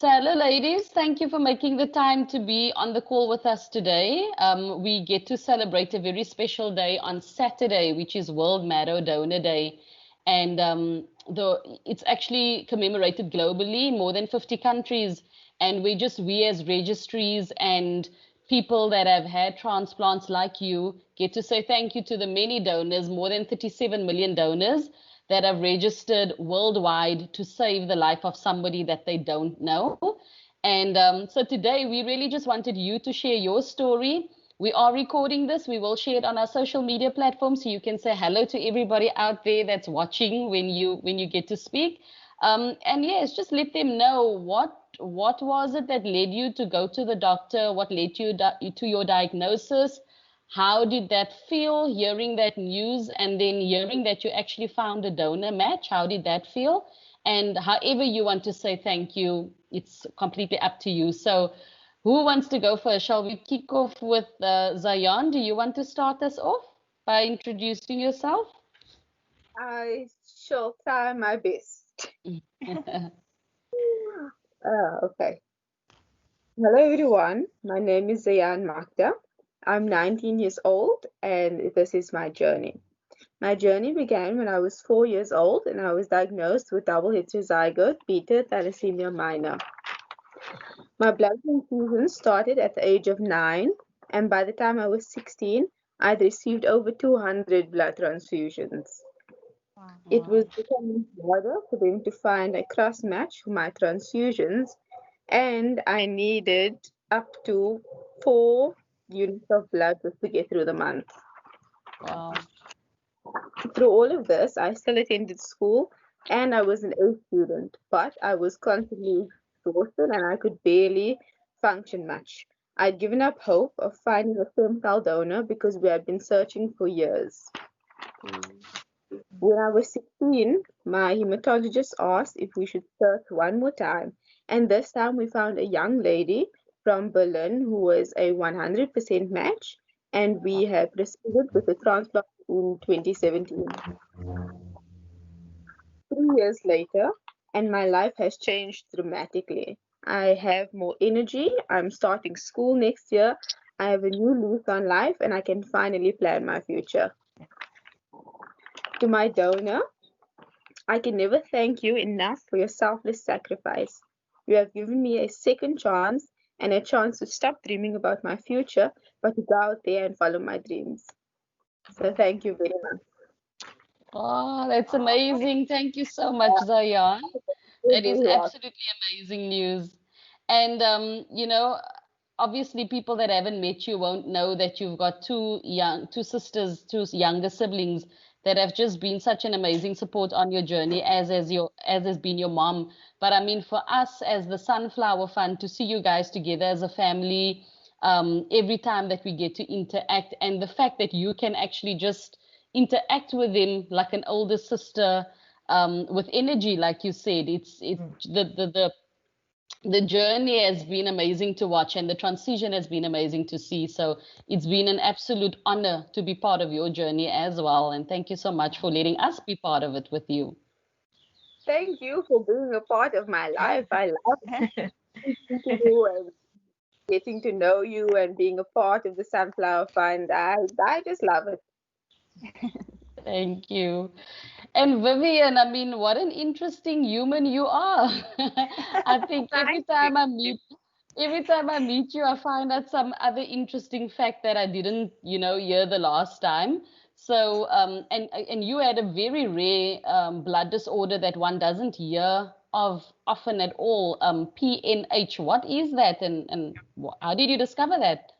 So, hello, ladies. Thank you for making the time to be on the call with us today. We get to celebrate a very special day on Saturday, which is World Marrow Donor Day. And it's actually commemorated globally, more than 50 countries. And we as registries and people that have had transplants like you get to say thank you to the many donors, more than 37 million donors that have registered worldwide to save the life of somebody that they don't know. And so today we really just wanted you to share your story. We are recording this. We will share it on our social media platforms so you can say hello to everybody out there that's watching when you get to speak. And yes, just let them know what was it that led you to go to the doctor, what led you to your diagnosis. How did that feel, hearing that news and then hearing that you actually found a donor match? How did that feel? And however you want to say thank you, it's completely up to you. So who wants to go first? Shall we kick off with Zyaan? Do you want to start us off by introducing yourself? I shall try my best. Okay. Hello, everyone. My name is Zyaan Makda. I'm 19 years old, and this is my journey. My journey began when I was 4 years old, and I was diagnosed with double heterozygote beta thalassemia minor. My blood transfusions started at the age of 9, and by the time I was 16, I'd received over 200 blood transfusions. It was becoming harder for them to find a cross match for my transfusions, and I needed up to 4 units of blood just to get through the month. Wow. Through all of this, I still attended school and I was an A student, but I was constantly exhausted and I could barely function much. I'd given up hope of finding a stem cell donor because we had been searching for years. When I was 16, my hematologist asked if we should search one more time, and this time we found a young lady from Berlin who was a 100% match, and we have proceeded with the transplant in 2017. 3 years later, and my life has changed dramatically. I have more energy, I'm starting school next year, I have a new lease on life, and I can finally plan my future. To my donor, I can never thank you enough for your selfless sacrifice. You have given me a second chance and a chance to stop dreaming about my future, but to go out there and follow my dreams. So thank you very much. Oh, that's amazing. Thank you so much, Zayan. That is You're absolutely amazing news. And obviously people that haven't met you won't know that you've got two sisters, two younger siblings that have just been such an amazing support on your journey, as has been your mom. But I mean, for us as the Sunflower Fund to see you guys together as a family, every time that we get to interact, and the fact that you can actually just interact with them like an older sister, with energy, like you said. It's the journey has been amazing to watch, and the transition has been amazing to see. So it's been an absolute honor to be part of your journey as well. And thank you so much for letting us be part of it with you. Thank you for being a part of my life. I love speaking to you and getting to know you and being a part of the Sunflower Fund. I just love it. Thank you. And Vivienne, I mean, what an interesting human you are. I think Thank you. every time I meet you, I find out some other interesting fact that I didn't, hear the last time. So, and you had a very rare blood disorder that one doesn't hear of often at all. PNH. What is that, and how did you discover that?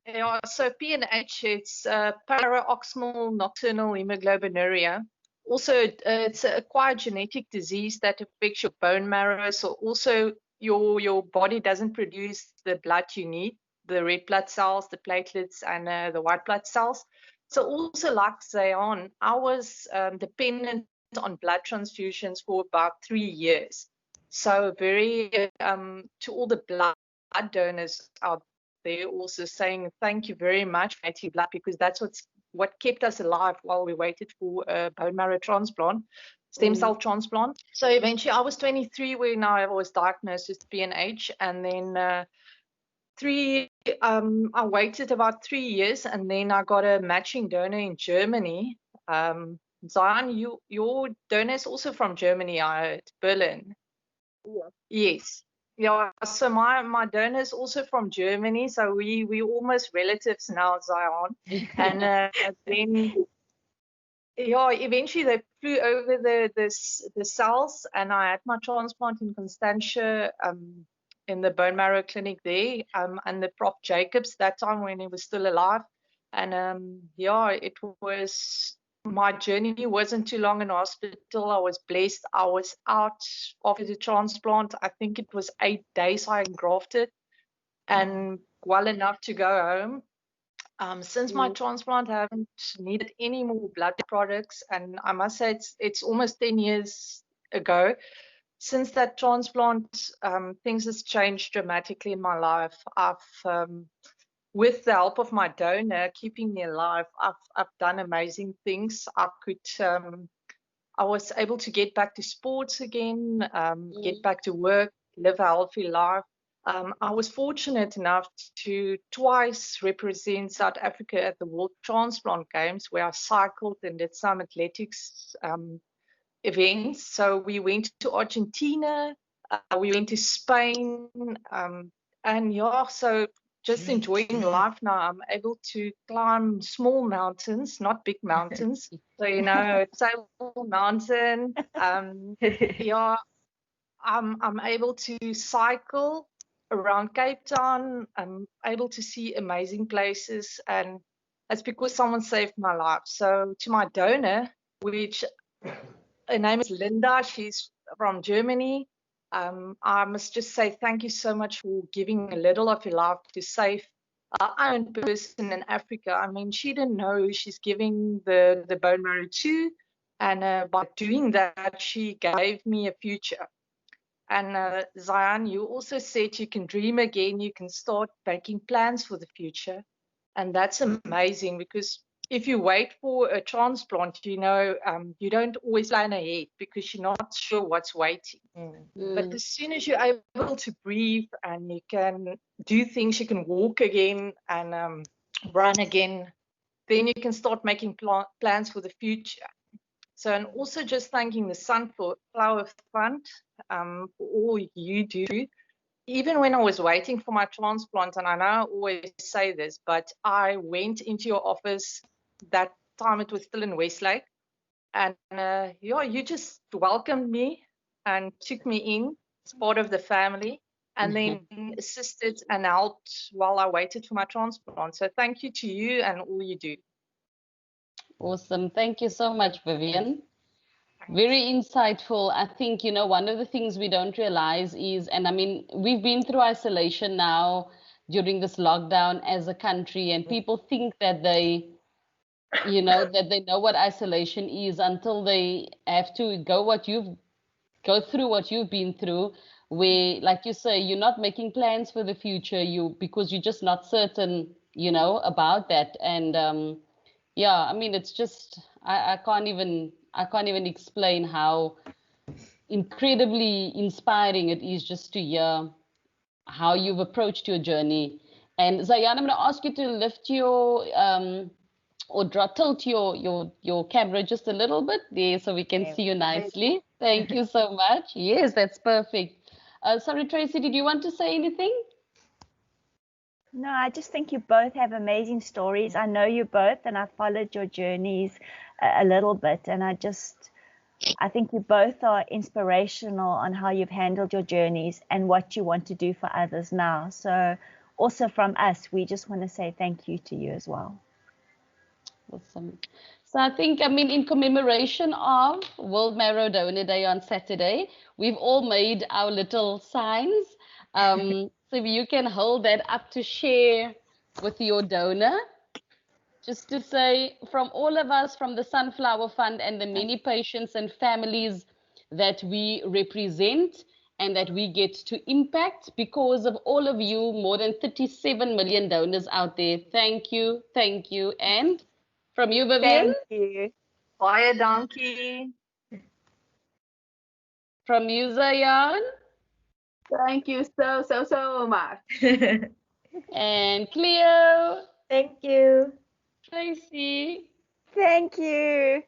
Yeah, so PNH, it's paroxysmal nocturnal hemoglobinuria. Also, it's an acquired genetic disease that affects your bone marrow. So also your body doesn't produce the blood you need, the red blood cells, the platelets, and the white blood cells. So also like Zyaan, I was dependent on blood transfusions for about 3 years. So very to all the blood donors out there also saying thank you very much for donating blood, because that's what's what kept us alive while we waited for a bone marrow transplant, stem cell transplant. So eventually I was 23 when I was diagnosed with PNH, and then I waited about 3 years, and then I got a matching donor in Germany. Zyaan, your donor is also from Germany, Berlin. Yeah. Yes. Yeah, so my donor is also from Germany, so we almost relatives now, Zyaan. And then yeah, eventually they flew over the cells, and I had my transplant in Constantia, in the bone marrow clinic there, and the Prof Jacobs that time when he was still alive. And yeah, it was, my journey wasn't too long in hospital. I was blessed. I was out after the transplant. I think it was 8 days I grafted, and well enough to go home. Since my transplant, I haven't needed any more blood products, and I must say it's almost 10 years ago. Since that transplant, things has changed dramatically in my life. With the help of my donor keeping me alive, I've done amazing things. I was able to get back to sports again, get back to work, live a healthy life. I was fortunate enough to twice represent South Africa at the World Transplant Games, where I cycled and did some athletics events. So we went to Argentina, we went to Spain, and yeah, so just enjoying life now. I'm able to climb small mountains, not big mountains. So, Table Mountain. Yeah, I'm able to cycle around Cape Town. I'm able to see amazing places, and that's because someone saved my life. So to my donor, which her name is Linda, she's from Germany. I must just say thank you so much for giving a little of your life to save an unknown person in Africa. I mean, she didn't know who she's giving the bone marrow to, and by doing that, she gave me a future. And Zyaan, you also said you can dream again, you can start making plans for the future. And that's amazing, because if you wait for a transplant, you don't always plan ahead because you're not sure what's waiting. But as soon as you're able to breathe and you can do things, you can walk again and run again, then you can start making plans for the future. So, and also just thanking the Sunflower Fund for all you do. Even when I was waiting for my transplant, and I know I always say this, but I went into your office, that time it was still in Westlake, and yeah, you just welcomed me and took me in as part of the family, and then assisted and helped while I waited for my transplant. So thank you to you and all you do. Awesome. Thank you so much, Vivienne. Very insightful. I think, one of the things we don't realize is, and I mean, we've been through isolation now during this lockdown as a country, and people think that that they know what isolation is until they have to go through what you've been through, where, like you say, you're not making plans for the future, because you're just not certain, about that. And yeah, I mean, it's just I can't even explain how incredibly inspiring it is just to hear how you've approached your journey. And Zyaan, I'm going to ask you to lift your or tilt your camera just a little bit there so we can see you nicely. Thank you so much. Yes, that's perfect. Sorry, Tracy, did you want to say anything? No, I just think you both have amazing stories. I know you both, and I've followed your journeys a little bit, and I think you both are inspirational on how you've handled your journeys and what you want to do for others now. So also from us, we just want to say thank you to you as well. Awesome. So I think, in commemoration of World Marrow Donor Day on Saturday, we've all made our little signs. So you can hold that up to share with your donor. Just to say, from all of us, from the Sunflower Fund and the many patients and families that we represent and that we get to impact because of all of you, more than 37 million donors out there. Thank you, and From you, Vivienne? Thank you. Baie dankie. From you, Zyaan? Thank you so much. And Cleo? Thank you. Tracy? Thank you.